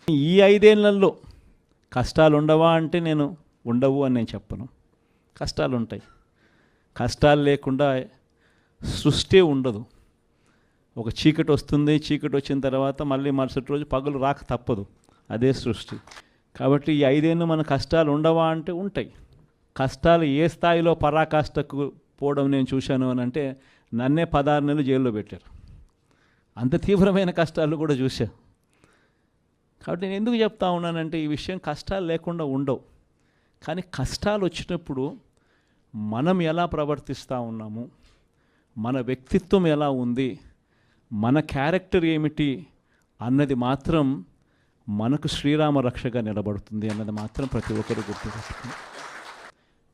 ఈ 5 ఏళ్లలో కష్టాలు ఉండవా అంటే నేను ఉండవు అని నేను చెప్పను. కష్టాలు ఉంటాయి. కష్టాలు లేకుండా సృష్టి ఉండదు. ఒక చీకటి వస్తుంది, చీకటి వచ్చిన తర్వాత మళ్ళీ మరుసటి రోజు పగలు రాక తప్పదు. అదే సృష్టి. కాబట్టి ఈ 5 ఏళ్ళు మన కష్టాలు ఉండవా అంటే ఉంటాయి. కష్టాలు ఏ స్థాయిలో పరాకాష్ఠకు పోవడం నేను చూశాను అని అంటే నన్నే 16 నెలలు జైల్లో పెట్టారు. అంత తీవ్రమైన కష్టాలు కూడా చూశా. కాబట్టి నేను ఎందుకు చెప్తా ఉన్నానంటే ఈ విషయం కష్టాలు లేకుండా ఉండవు. కానీ కష్టాలు వచ్చినప్పుడు మనం ఎలా ప్రవర్తిస్తూ ఉన్నాము, మన వ్యక్తిత్వం ఎలా ఉంది, మన క్యారెక్టర్ ఏమిటి అన్నది మాత్రం మనకు శ్రీరామ రక్షగా నిలబడుతుంది అన్నది మాత్రం ప్రతి ఒక్కరు గుర్తుపెట్టుకుని,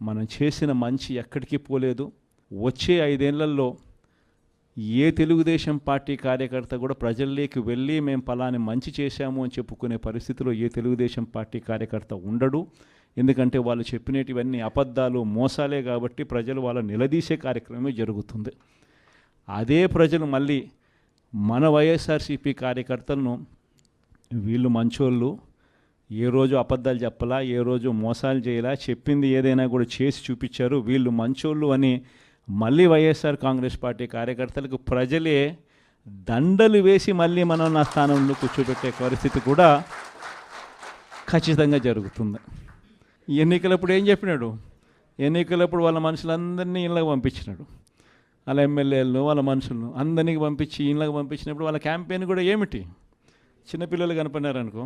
మనం చేసిన మంచి ఎక్కడికి పోలేదు. వచ్చే 5 ఏళ్లలో ఏ తెలుగుదేశం పార్టీ కార్యకర్త కూడా ప్రజల్లోకి వెళ్ళి మేము పలాని మంచి చేశాము అని చెప్పుకునే పరిస్థితిలో ఏ తెలుగుదేశం పార్టీ కార్యకర్త ఉండడు. ఎందుకంటే వాళ్ళు చెప్పినటివన్నీ అబద్ధాలు, మోసాలే. కాబట్టి ప్రజలు వాళ్ళ నిలదీసే కార్యక్రమమే జరుగుతుంది. అదే ప్రజలు మళ్ళీ మన వైఎస్ఆర్సీపీ కార్యకర్తలను వీళ్ళు మంచోళ్ళు, ఏ రోజు అబద్ధాలు చెప్పలా, ఏ రోజు మోసాలు చేయలా, చెప్పింది ఏదైనా కూడా చేసి చూపించారు, వీళ్ళు మంచోళ్ళు అని మళ్ళీ వైఎస్ఆర్ కాంగ్రెస్ పార్టీ కార్యకర్తలకు ప్రజలే దండలు వేసి మళ్ళీ మనం నా స్థానంలో కూర్చోబెట్టే పరిస్థితి కూడా ఖచ్చితంగా జరుగుతుంది. ఎన్నికలప్పుడు ఏం చెప్పినాడు? ఎన్నికలప్పుడు వాళ్ళ మనుషులందరినీ ఇళ్ళకి పంపించినాడు. వాళ్ళ ఎమ్మెల్యేలను, వాళ్ళ మనుషులను అందరినీ పంపించి ఇళ్ళకి పంపించినప్పుడు వాళ్ళ క్యాంపెయిన్ కూడా ఏమిటి? చిన్నపిల్లలు కనపడినారనుకో,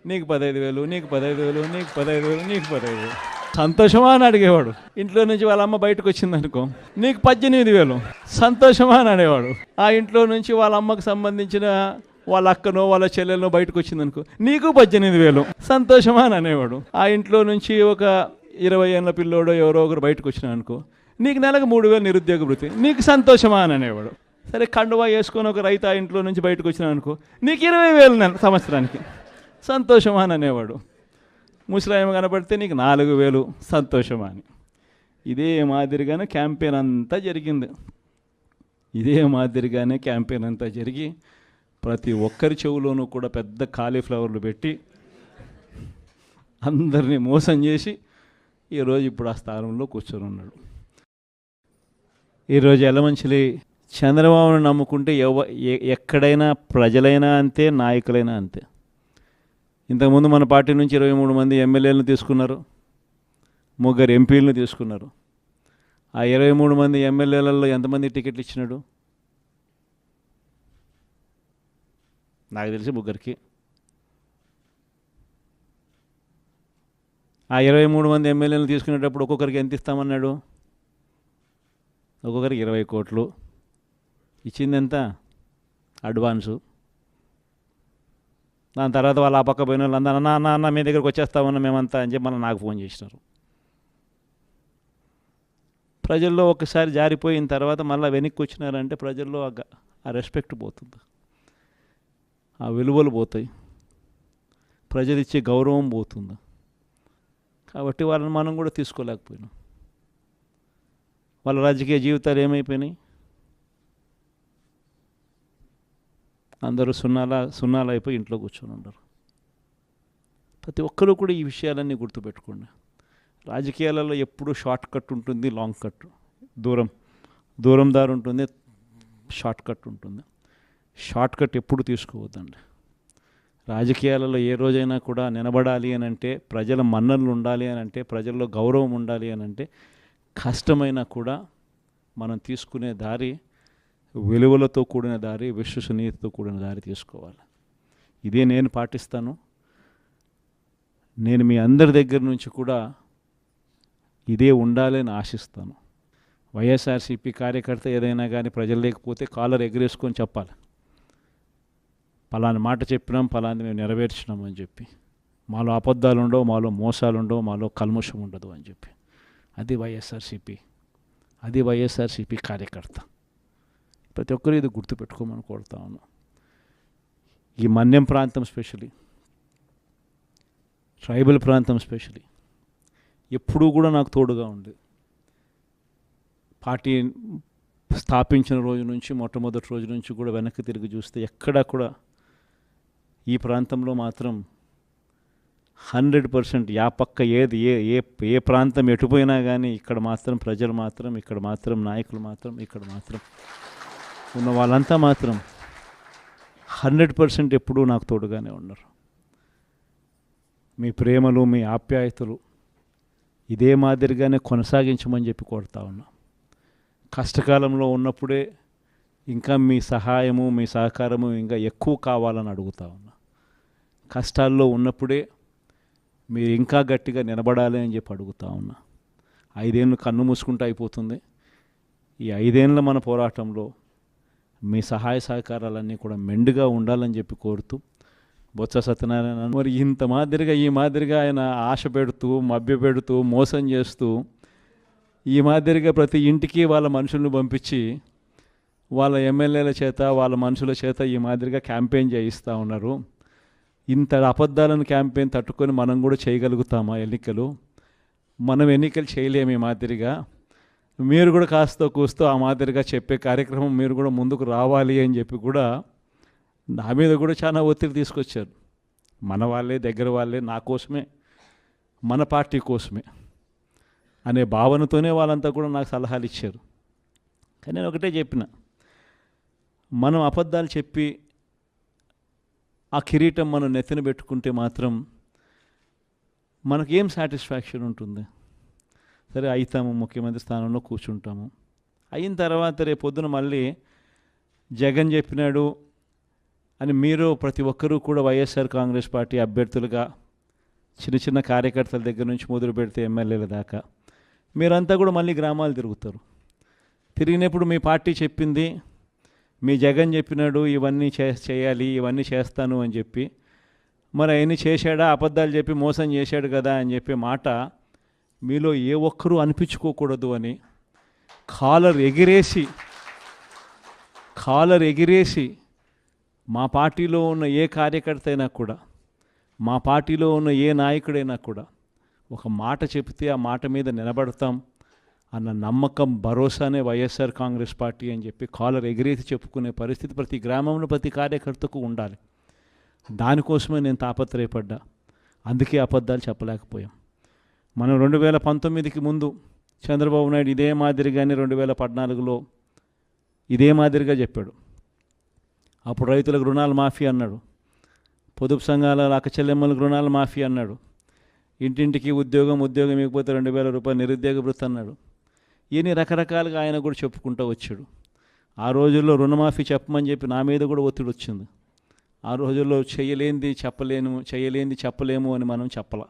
నీకు 15,000, నీకు 15,000, నీకు 15,000, నీకు 15,000. సంతోషమా అని అడిగేవాడు. ఇంట్లో నుంచి వాళ్ళ అమ్మ బయటకు వచ్చిందనుకో, నీకు 18,000, సంతోషమా అని అనేవాడు. ఆ ఇంట్లో నుంచి వాళ్ళ అమ్మకు సంబంధించిన వాళ్ళ అక్కనో వాళ్ళ చెల్లెలనో బయటకు వచ్చిందనుకో, నీకు 18,000, సంతోషమా అని అనేవాడు. ఆ ఇంట్లో నుంచి ఒక 20 ఏళ్ళ పిల్లోడో ఎవరో ఒకరు బయటకు వచ్చినా అనుకో, నీకు నెలకు 3,000 నిరుద్యోగ వృత్తి, నీకు సంతోషమా అని అనేవాడు. సరే కండువా వేసుకొని ఒక రైతు ఆ ఇంట్లో నుంచి బయటకు వచ్చినా అనుకో, నీకు 20,000 సంవత్సరానికి, సంతోషమా అని అనేవాడు. ముసలాయమ కనపడితే నీకు 4,000, సంతోషమా అని. ఇదే మాదిరిగానే క్యాంపెయిన్ అంతా జరిగింది. ఇదే మాదిరిగానే క్యాంపెయిన్ అంతా జరిగి ప్రతి ఒక్కరి చెవులోనూ కూడా పెద్ద కాలీఫ్లవర్లు పెట్టి అందరినీ మోసం చేసి ఈరోజు ఇప్పుడు ఆ స్థానంలో కూర్చొని ఉన్నాడు. ఈరోజు ఎలమంచిలి చంద్రబాబును నమ్ముకుంటే ఎక్కడైనా ప్రజలైనా అంతే, నాయకులైనా అంతే. ఇంతకుముందు మన పార్టీ నుంచి 23 మంది ఎమ్మెల్యేలను తీసుకున్నారు, 3 ఎంపీలను తీసుకున్నారు. ఆ 23 మంది ఎమ్మెల్యేలలో ఎంతమంది టికెట్లు ఇచ్చినాడు? నాకు తెలిసి 3కి. ఆ 23 మంది ఎమ్మెల్యేలను తీసుకునేటప్పుడు ఒక్కొక్కరికి ఎంత ఇస్తామన్నాడు? ఒక్కొక్కరికి 20 కోట్లు. ఇచ్చింది ఎంత? అడ్వాన్సు. దాని తర్వాత వాళ్ళు ఆ పక్క పోయిన వాళ్ళు అందరూ అన్న మీ దగ్గరికి వచ్చేస్తామన్నా మేమంతా అని చెప్పి మళ్ళీ నాకు ఫోన్ చేసినారు. ప్రజల్లో ఒకసారి జారిపోయిన తర్వాత మళ్ళీ వెనక్కి వచ్చినారంటే ప్రజల్లో ఆ రెస్పెక్ట్ పోతుంది, ఆ విలువలు పోతాయి, ప్రజలు ఇచ్చే గౌరవం పోతుంది. కాబట్టి వాళ్ళని మనం కూడా తీసుకోలేకపోయినాం. వాళ్ళ రాజకీయ జీవితాలు ఏమైపోయినాయి? అందరూ సున్నాలు అయిపోయి ఇంట్లో కూర్చొని ఉన్నారు. ప్రతి ఒక్కరూ కూడా ఈ విషయాలన్నీ గుర్తుపెట్టుకోండి. రాజకీయాలలో ఎప్పుడూ షార్ట్ కట్ ఉంటుంది, లాంగ్ కట్, దూరం దారి ఉంటుంది, షార్ట్ కట్ ఉంటుంది. షార్ట్ కట్ ఎప్పుడు తీసుకోవద్దండి. రాజకీయాలలో ఏ రోజైనా కూడా నిలబడాలి అని అంటే, ప్రజల మన్ననలు ఉండాలి అని అంటే, ప్రజల్లో గౌరవం ఉండాలి అని అంటే, కష్టమైనా కూడా మనం తీసుకునే దారి విలువలతో కూడిన దారి, విశ్వసనీయతతో కూడిన దారి తీసుకోవాలి. ఇదే నేను పాటిస్తాను. నేను మీ అందరి దగ్గర నుంచి కూడా ఇదే ఉండాలని ఆశిస్తాను. వైఎస్ఆర్సీపీ కార్యకర్త ఏదైనా కానీ ప్రజలు లేకపోతే కాలర్ ఎగరేసుకొని చెప్పాలి, పలాని మాట చెప్పినాం, పలాని మేము నెరవేర్చినాం అని చెప్పి. మాలో అబద్ధాలు ఉండవు, మాలో మోసాలు ఉండవు, మాలో కల్మషం ఉండదు అని చెప్పి. అది వైఎస్ఆర్సీపీ కార్యకర్త. ప్రతి ఒక్కరూ ఇది గుర్తుపెట్టుకోమని కోరుతా ఉన్నాం. ఈ మన్యం ప్రాంతం స్పెషలీ, ట్రైబల్ ప్రాంతం స్పెషలీ ఎప్పుడూ కూడా నాకు తోడుగా ఉంది. పార్టీ స్థాపించిన రోజు నుంచి, మొట్టమొదటి రోజు నుంచి కూడా వెనక్కి తిరిగి చూస్తే ఎక్కడా కూడా ఈ ప్రాంతంలో మాత్రం 100% యా పక్క ఏది ఏ ఏ ఏ ప్రాంతం ఎటుపోయినా కానీ ఇక్కడ మాత్రం ప్రజలు మాత్రం, ఇక్కడ మాత్రం నాయకులు మాత్రం, ఇక్కడ మాత్రం ఉన్న వాళ్ళంతా మాత్రం 100% ఎప్పుడూ నాకు తోడుగానే ఉన్నారు. మీ ప్రేమలు, మీ ఆప్యాయతలు ఇదే మాదిరిగానే కొనసాగించమని చెప్పి కోరుతా ఉన్నా. కష్టకాలంలో ఉన్నప్పుడే ఇంకా మీ సహాయము, మీ సహకారము ఇంకా ఎక్కువ కావాలని అడుగుతా ఉన్నా. కష్టాల్లో ఉన్నప్పుడే మీరు ఇంకా గట్టిగా నిలబడాలి అని చెప్పి అడుగుతా ఉన్నా. 5 ఏళ్ళు కన్ను మూసుకుంటూ అయిపోతుంది. ఈ 5 ఏళ్ళ మన పోరాటంలో మీ సహాయ సహకారాలన్నీ కూడా మెండుగా ఉండాలని చెప్పి కోరుతూ, బొత్స సత్యనారాయణ మరి ఈ మాదిరిగా ఆయన ఆశ పెడుతూ, మభ్య పెడుతూ, మోసం చేస్తూ, ఈ మాదిరిగా ప్రతి ఇంటికి వాళ్ళ మనుషులను పంపించి వాళ్ళ ఎమ్మెల్యేల చేత, వాళ్ళ మనుషుల చేత ఈ మాదిరిగా క్యాంపెయిన్ చేయిస్తూ ఉన్నారు. ఇంత అబద్ధాలను క్యాంపెయిన్ తట్టుకొని మనం కూడా చేయగలుగుతామా ఎన్నికలు? మనం ఎన్నికలు చేయలేము ఈ మాదిరిగా. మీరు కూడా కాస్త కూస్తూ ఆ మాదిరిగా చెప్పే కార్యక్రమం మీరు కూడా ముందుకు రావాలి అని చెప్పి కూడా నా మీద కూడా చాలా ఒత్తిడి తీసుకొచ్చారు. మన వాళ్ళే, దగ్గర వాళ్ళే, నా కోసమే, మన పార్టీ కోసమే అనే భావనతోనే వాళ్ళంతా కూడా నాకు సలహాలు ఇచ్చారు. కానీ నేను ఒకటే చెప్పిన, మనం అబద్ధాలు చెప్పి ఆ కిరీటం మనం నెత్తిన పెట్టుకుంటే మాత్రం మనకేం సాటిస్ఫాక్షన్ ఉంటుంది? సరే అవుతాము, ముఖ్యమంత్రి స్థానంలో కూర్చుంటాము. అయిన తర్వాత రేపు పొద్దున మళ్ళీ జగన్ చెప్పినాడు అని మీరు ప్రతి ఒక్కరూ కూడా వైఎస్ఆర్ కాంగ్రెస్ పార్టీ అభ్యర్థులుగా చిన్న చిన్న కార్యకర్తల దగ్గర నుంచి మొదలు పెడితే ఎమ్మెల్యేల దాకా మీరంతా కూడా మళ్ళీ గ్రామాలు తిరుగుతారు. తిరిగినప్పుడు మీ పార్టీ చెప్పింది, మీ జగన్ చెప్పినాడు ఇవన్నీ చేయాలి, ఇవన్నీ చేస్తాను అని చెప్పి, మరి అవన్నీ చేశాడా? అబద్ధాలు చెప్పి మోసం చేశాడు కదా అని చెప్పే మాట మీలో ఏ ఒక్కరూ అనిపించుకోకూడదు అని కాలర్ ఎగిరేసి మా పార్టీలో ఉన్న ఏ కార్యకర్త అయినా కూడా, మా పార్టీలో ఉన్న ఏ నాయకుడైనా కూడా ఒక మాట చెప్తే ఆ మాట మీద నిలబడతాం అన్న నమ్మకం, భరోసానే వైఎస్ఆర్ కాంగ్రెస్ పార్టీ అని చెప్పి కాలర్ ఎగిరేసి చెప్పుకునే పరిస్థితి ప్రతి గ్రామంలో ప్రతి కార్యకర్తకు ఉండాలి. దానికోసమే నేను తాపత్రయపడ్డా. అందుకే అబద్ధాలు చెప్పలేకపోయాం. మనం 2019కి ముందు చంద్రబాబు నాయుడు ఇదే మాదిరిగానే 2014లో ఇదే మాదిరిగా చెప్పాడు. అప్పుడు రైతులకు రుణాలు మాఫీ అన్నాడు, పొదుపు సంఘాల అక్క చెల్లెమ్మలకు రుణాలు మాఫీ అన్నాడు, ఇంటింటికి ఉద్యోగం ఇవ్వకపోతే 2000 రూపాయలు నిరుద్యోగ భృతి అన్నాడు. ఇవన్నీ రకరకాలుగా ఆయన కూడా చెప్పుకుంటూ వచ్చాడు. ఆ రోజుల్లో రుణమాఫీ చెప్పమని చెప్పి నా మీద కూడా ఒత్తిడి వచ్చింది. ఆ రోజుల్లో చేయలేంది చెప్పలేము అని మనం చెప్పలా.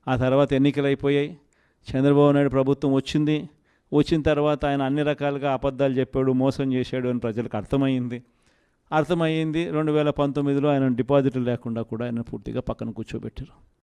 ఆ తర్వాత ఎన్నికలు అయిపోయాయి, చంద్రబాబు నాయుడు ప్రభుత్వం వచ్చిన తర్వాత ఆయన అన్ని రకాలుగా అబద్ధాలు చెప్పాడు, మోసం చేశాడు అని ప్రజలకు అర్థమైంది. 2019లో ఆయన డిపాజిట్లు లేకుండా కూడా ఆయన పూర్తిగా పక్కన కూర్చోబెట్టారు.